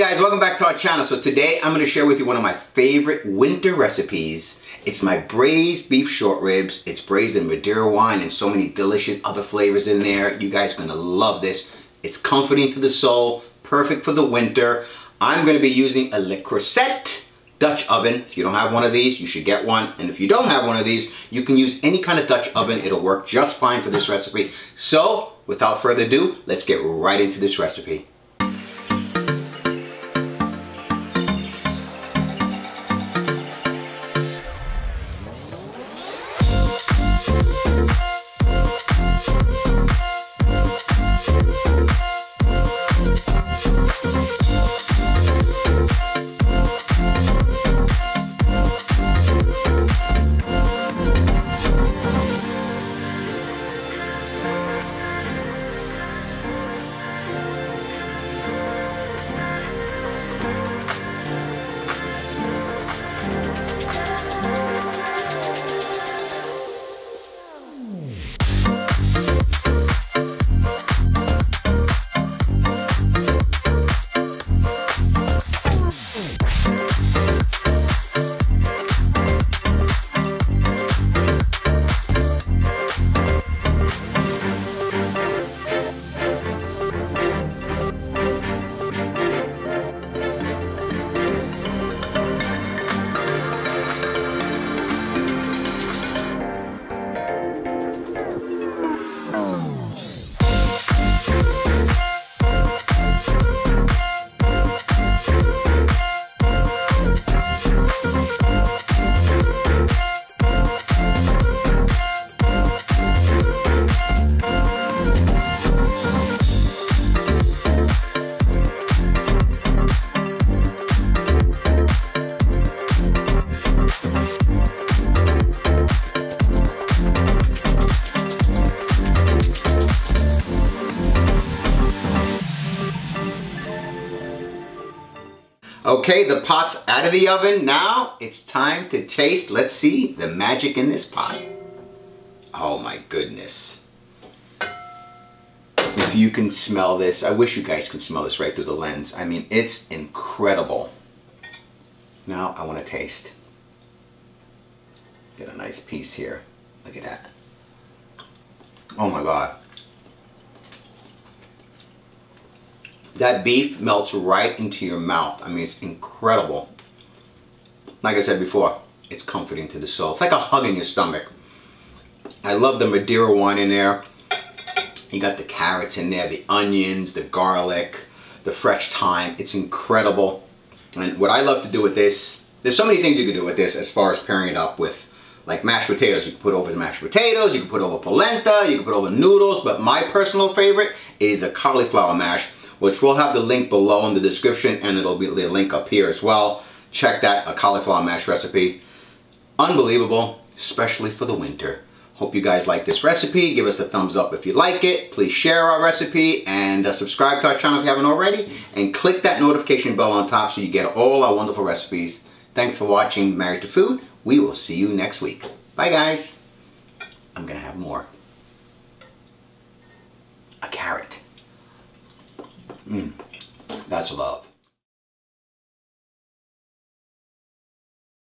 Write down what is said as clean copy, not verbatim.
guys, welcome back to our channel. So today I'm going to share with you one of my favorite winter recipes. It's my braised beef short ribs. It's braised in Madeira wine and so many delicious other flavors in there. You guys are going to love this. It's comforting to the soul, perfect for the winter. I'm going to be using a Le Creuset Dutch oven. If you don't have one of these, you should get one. And if you don't have one of these, you can use any kind of Dutch oven. It'll work just fine for this recipe. So without further ado, let's get right into this recipe. Okay, the pot's out of the oven. Now it's time to taste. Let's see the magic in this pot. Oh my goodness. If you can smell this, I wish you guys could smell this right through the lens. I mean, it's incredible. Now I want to taste. Get a nice piece here. Look at that. Oh my God. That beef melts right into your mouth. I mean, it's incredible. Like I said before, it's comforting to the soul. It's like a hug in your stomach. I love the Madeira wine in there. You got the carrots in there, the onions, the garlic, the fresh thyme. It's incredible. And what I love to do with this, there's so many things you can do with this as far as pairing it up with, like mashed potatoes. You can put over mashed potatoes, you can put over polenta, you can put over noodles, but my personal favorite is a cauliflower mash, which we'll have the link below in the description, and it'll be the link up here as well. Check that, a cauliflower mash recipe. Unbelievable, especially for the winter. Hope you guys like this recipe. Give us a thumbs up if you like it. Please share our recipe and subscribe to our channel if you haven't already. And click that notification bell on top so you get all our wonderful recipes. Thanks for watching Married to Food. We will see you next week. Bye guys. I'm gonna have more. A carrot. That's love.